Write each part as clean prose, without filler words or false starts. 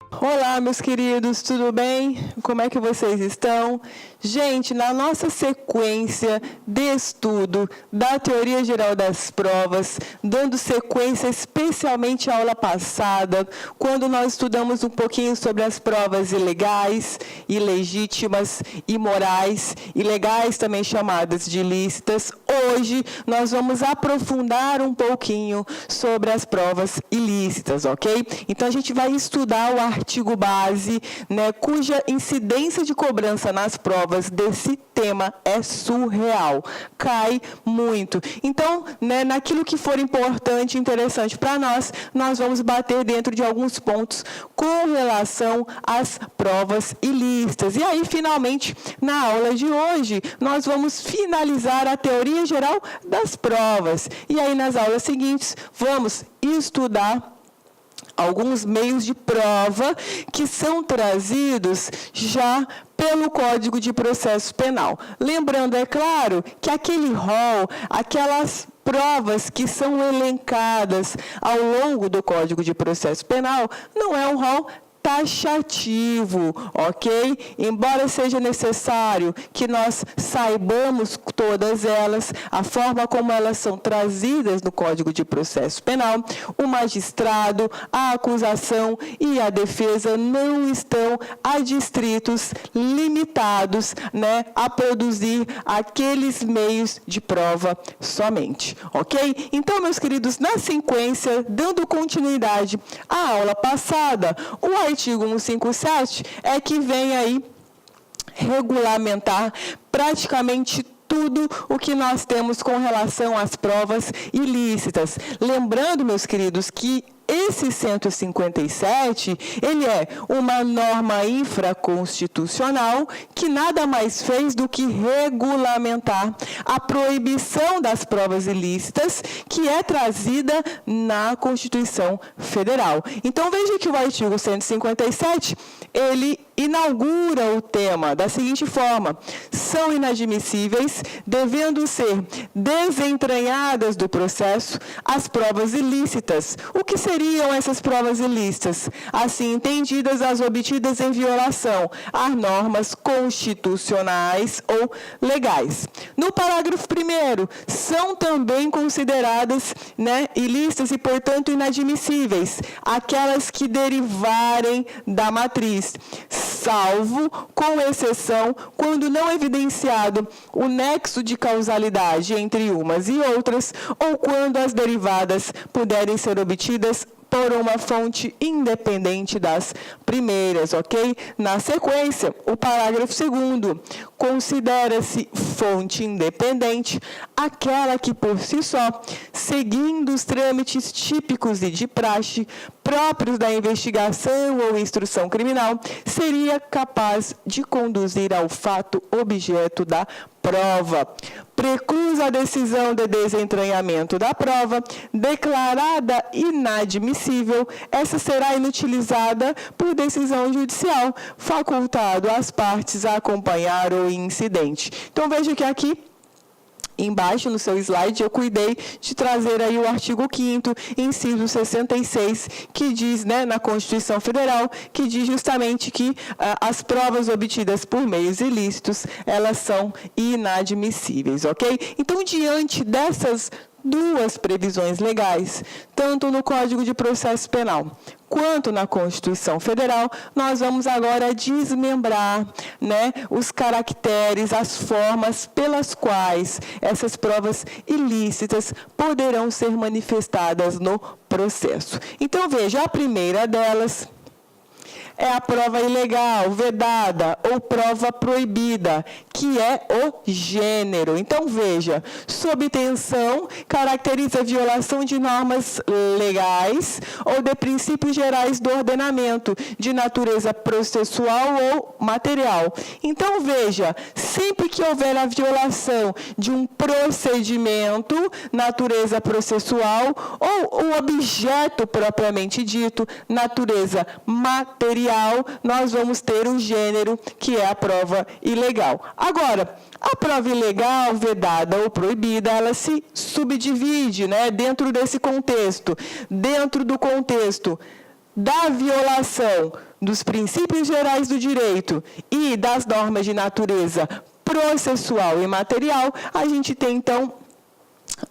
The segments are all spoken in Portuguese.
Olá, meus queridos, tudo bem? Como é que vocês estão? Gente, na nossa sequência de estudo da Teoria Geral das Provas, dando sequência especialmente à aula passada, quando nós estudamos um pouquinho sobre as provas ilegais, ilegítimas, imorais, ilegais também chamadas de ilícitas, hoje nós vamos aprofundar um pouquinho sobre as provas ilícitas, ok? Então, a gente vai estudar o artigo base, né, cuja incidência de cobrança nas provas desse tema é surreal, cai muito. Então, né, naquilo que for importante e interessante para nós, nós vamos bater dentro de alguns pontos com relação às provas ilícitas. E aí, finalmente, na aula de hoje, nós vamos finalizar a teoria geral das provas. E aí, nas aulas seguintes, vamos estudar alguns meios de prova que são trazidos já pelo Código de Processo Penal. Lembrando, é claro, que aquele rol, aquelas provas que são elencadas ao longo do Código de Processo Penal, não é um rol taxativo, ok? Embora seja necessário que nós saibamos todas elas, a forma como elas são trazidas no Código de Processo Penal, o magistrado, a acusação e a defesa não estão adstritos, limitados, né, a produzir aqueles meios de prova somente, ok? Então, meus queridos, na sequência, dando continuidade à aula passada, o artigo 157 é que vem aí regulamentar praticamente tudo o que nós temos com relação às provas ilícitas. Lembrando, meus queridos, que esse 157, ele é uma norma infraconstitucional que nada mais fez do que regulamentar a proibição das provas ilícitas que é trazida na Constituição Federal. Então, veja que o artigo 157, ele inaugura o tema da seguinte forma: são inadmissíveis, devendo ser desentranhadas do processo, as provas ilícitas. O que seriam essas provas ilícitas? Assim entendidas, as obtidas em violação a normas constitucionais ou legais. No parágrafo 1º, são também consideradas, né, ilícitas e, portanto, inadmissíveis aquelas que derivarem da matriz, salvo, com exceção, quando não evidenciado o nexo de causalidade entre umas e outras, ou quando as derivadas puderem ser obtidas por uma fonte independente das primeiras, ok? Na sequência, o parágrafo 2º, considera-se fonte independente aquela que, por si só, seguindo os trâmites típicos e de praxe próprios da investigação ou instrução criminal, seria capaz de conduzir ao fato objeto da prova. Preclusa a decisão de desentranhamento da prova, declarada inadmissível, essa será inutilizada por decisão judicial, facultado às partes a acompanhar o incidente. Então, veja que aqui embaixo, no seu slide, eu cuidei de trazer aí o artigo 5º, inciso 66, que diz, né, na Constituição Federal, que diz justamente que as provas obtidas por meios ilícitos, elas são inadmissíveis, ok? Então, diante dessas duas previsões legais, tanto no Código de Processo Penal quanto na Constituição Federal, nós vamos agora desmembrar, né, os caracteres, as formas pelas quais essas provas ilícitas poderão ser manifestadas no processo. Então, veja, a primeira delas é a prova ilegal, vedada ou prova proibida, que é o gênero. Então, veja, sob tensão, caracteriza a violação de normas legais ou de princípios gerais do ordenamento, de natureza processual ou material. Então, veja, sempre que houver a violação de um procedimento, natureza processual, ou o objeto propriamente dito, natureza material, nós vamos ter um gênero que é a prova ilegal. Agora, a prova ilegal, vedada ou proibida, ela se subdivide, né, dentro desse contexto. Dentro do contexto da violação dos princípios gerais do direito e das normas de natureza processual e material, a gente tem, então,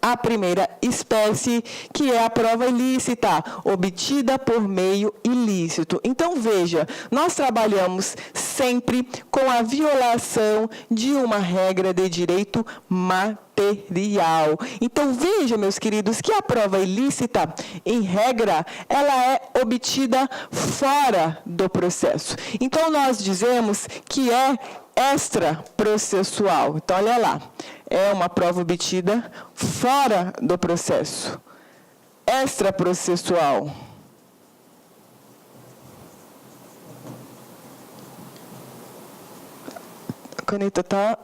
a primeira espécie, que é a prova ilícita, obtida por meio ilícito. Então, veja, nós trabalhamos sempre com a violação de uma regra de direito material. Então, veja, meus queridos, que a prova ilícita, em regra, ela é obtida fora do processo. Então, nós dizemos que é extraprocessual. Então, olha lá. É uma prova obtida fora do processo. Extraprocessual. A caneta está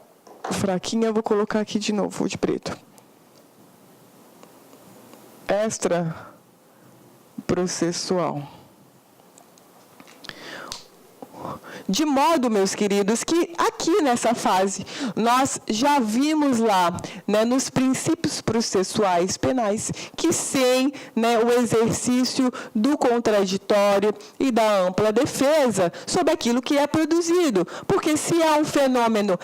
fraquinha, eu vou colocar aqui de novo, de preto. Extraprocessual. De modo, meus queridos, que aqui nessa fase, nós já vimos lá, né, nos princípios processuais penais, que sem, né, o exercício do contraditório e da ampla defesa sobre aquilo que é produzido. Porque se é um fenômeno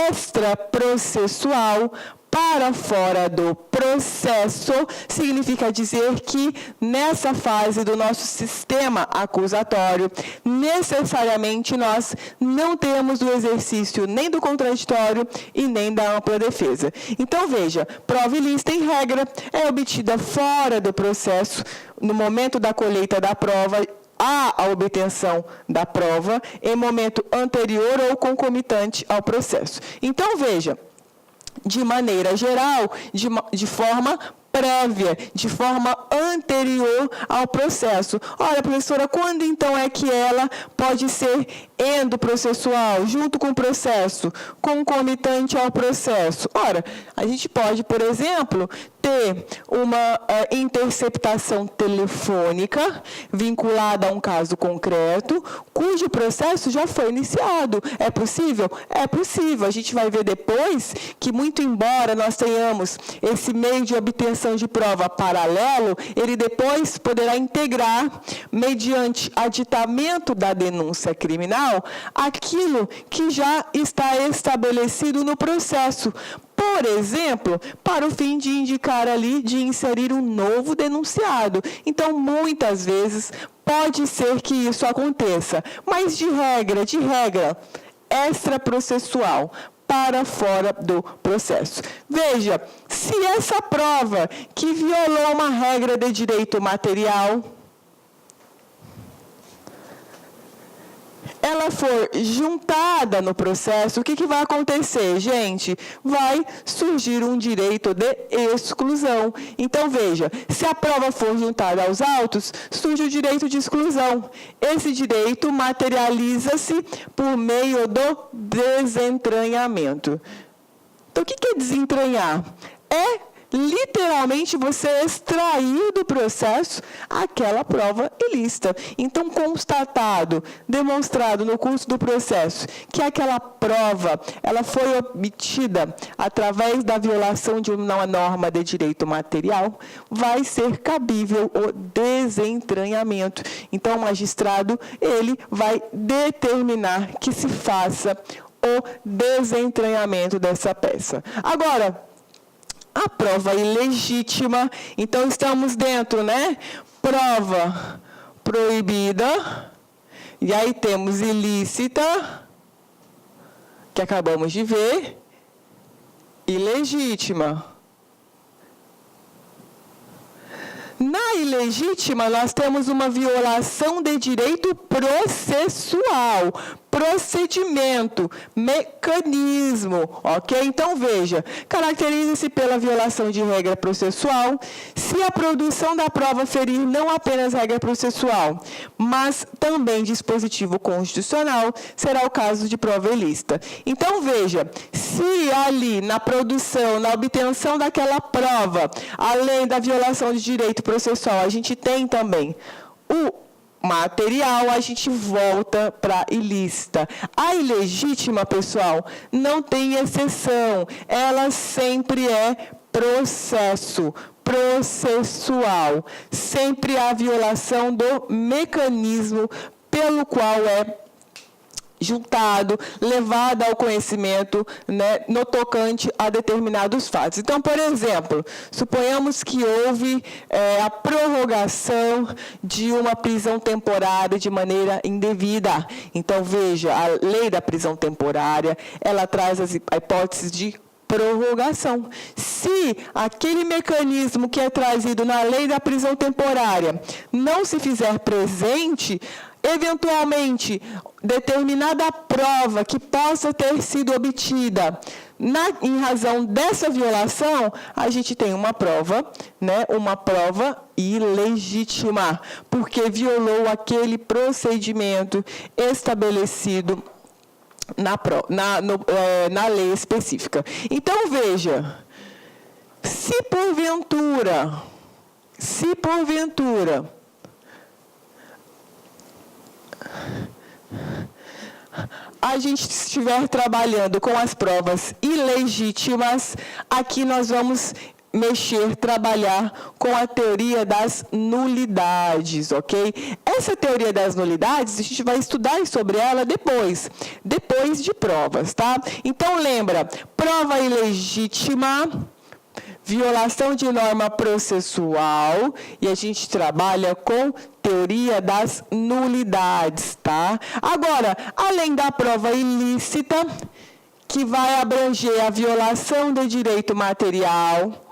extraprocessual, para fora do processo, significa dizer que, nessa fase do nosso sistema acusatório, necessariamente nós não temos o exercício nem do contraditório e nem da ampla defesa. Então, veja, prova ilícita, em regra, é obtida fora do processo, no momento da colheita da prova, há a obtenção da prova em momento anterior ou concomitante ao processo. Então, veja, de maneira geral, de forma prévia, de forma anterior ao processo. Olha, professora, quando então é que ela pode ser endoprocessual, junto com o processo, concomitante ao processo? Ora, a gente pode, por exemplo, ter uma interceptação telefônica vinculada a um caso concreto, cujo processo já foi iniciado. É possível? É possível. A gente vai ver depois que, muito embora nós tenhamos esse meio de obtenção de prova paralelo, ele depois poderá integrar, mediante aditamento da denúncia criminal, aquilo que já está estabelecido no processo. Por exemplo, para o fim de indicar ali, de inserir um novo denunciado. Então, muitas vezes, pode ser que isso aconteça, mas de regra, extraprocessual, para fora do processo. Veja, se essa prova que violou uma regra de direito material, ela for juntada no processo, o que vai acontecer, gente? Vai surgir um direito de exclusão. Então, veja, se a prova for juntada aos autos, surge o direito de exclusão. Esse direito materializa-se por meio do desentranhamento. Então, o que é desentranhar? É literalmente você extrair do processo aquela prova ilícita. Então, constatado, demonstrado no curso do processo que aquela prova ela foi obtida através da violação de uma norma de direito material, vai ser cabível o desentranhamento. Então, o magistrado ele vai determinar que se faça o desentranhamento dessa peça. Agora, a prova ilegítima, então estamos dentro, né? Prova proibida, e aí temos ilícita, que acabamos de ver, ilegítima. Na ilegítima, nós temos uma violação de direito processual, procedimento, mecanismo, ok? Então, veja, caracteriza-se pela violação de regra processual, se a produção da prova ferir não apenas regra processual, mas também dispositivo constitucional, será o caso de prova ilícita. Então, veja, se ali na produção, na obtenção daquela prova, além da violação de direito processual, a gente tem também o material, a gente volta para ilícita. A ilegítima, pessoal, não tem exceção. Ela sempre é processo. processual. Sempre a violação do mecanismo pelo qual é juntado, levado ao conhecimento, né, no tocante a determinados fatos. Então, por exemplo, suponhamos que houve a prorrogação de uma prisão temporária de maneira indevida. Então, veja, a lei da prisão temporária, ela traz a hipótese de prorrogação. Se aquele mecanismo que é trazido na lei da prisão temporária não se fizer presente, eventualmente, determinada prova que possa ter sido obtida em razão dessa violação, a gente tem uma prova, né, uma prova ilegítima, porque violou aquele procedimento estabelecido na lei específica. Então, veja, se porventura, a gente estiver trabalhando com as provas ilegítimas, aqui nós vamos trabalhar com a teoria das nulidades, ok? Essa teoria das nulidades, a gente vai estudar sobre ela depois de provas, tá? Então, lembra, prova ilegítima, violação de norma processual, e a gente trabalha com teoria das nulidades, tá? Agora, além da prova ilícita, que vai abranger a violação de direito material,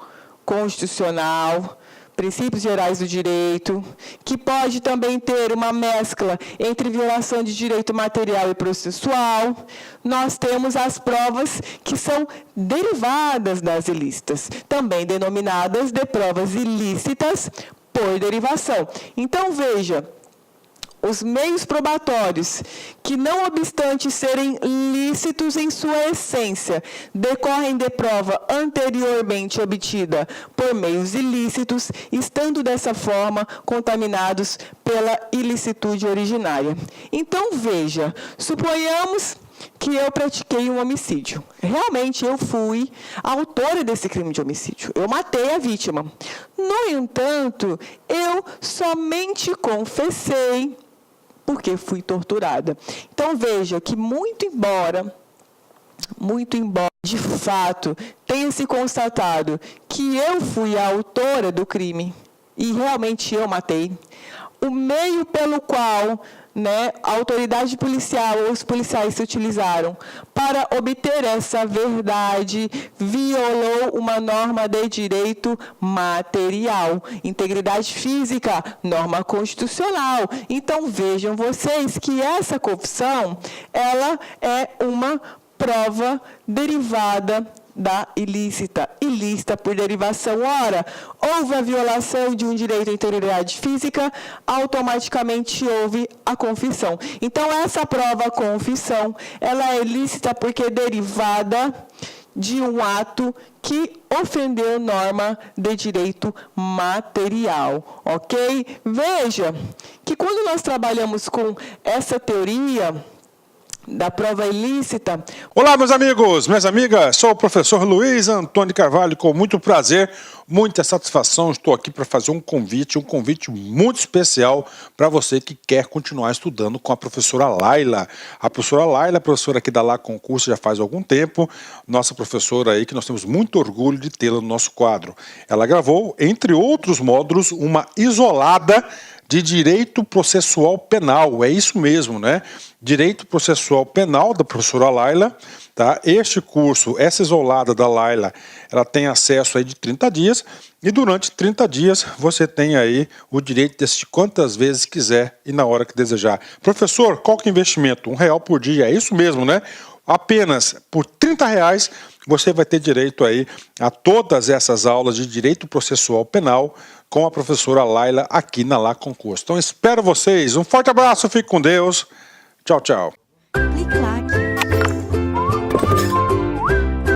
constitucional, princípios gerais do direito, que pode também ter uma mescla entre violação de direito material e processual, nós temos as provas que são derivadas das ilícitas, também denominadas de provas ilícitas por derivação. Então, veja, os meios probatórios, que não obstante serem lícitos em sua essência, decorrem de prova anteriormente obtida por meios ilícitos, estando dessa forma contaminados pela ilicitude originária. Então, veja, suponhamos que eu pratiquei um homicídio. Realmente, eu fui a autora desse crime de homicídio. Eu matei a vítima. No entanto, eu somente confessei porque fui torturada. Então, veja que muito embora, de fato, tenha se constatado que eu fui a autora do crime, e realmente eu matei, o meio pelo qual, né, a autoridade policial ou os policiais se utilizaram para obter essa verdade violou uma norma de direito material, integridade física, norma constitucional. Então, vejam vocês que essa confissão, ela é uma prova derivada da ilícita por derivação. Ora, houve a violação de um direito à integridade física, automaticamente houve a confissão. Então, essa prova confissão, ela é ilícita porque é derivada de um ato que ofendeu norma de direito material, ok? Veja que quando nós trabalhamos com essa teoria da prova ilícita... Olá, meus amigos, minhas amigas, sou o professor Luiz Antônio Carvalho, com muito prazer, muita satisfação, estou aqui para fazer um convite muito especial para você que quer continuar estudando com a professora Laila. A professora Laila, professora aqui da Lá Concurso já faz algum tempo, nossa professora aí que nós temos muito orgulho de tê-la no nosso quadro. Ela gravou, entre outros módulos, uma isolada de Direito Processual Penal, é isso mesmo, né? Direito Processual Penal, da professora Laila, tá? Este curso, essa isolada da Laila, ela tem acesso aí de 30 dias, e durante 30 dias você tem aí o direito de assistir quantas vezes quiser e na hora que desejar. Professor, qual que é o investimento? R$1 por dia, é isso mesmo, né? Apenas por R$30 você vai ter direito aí a todas essas aulas de Direito Processual Penal com a professora Laila aqui na Lá Concurso. Então espero vocês, um forte abraço, fique com Deus, tchau, tchau.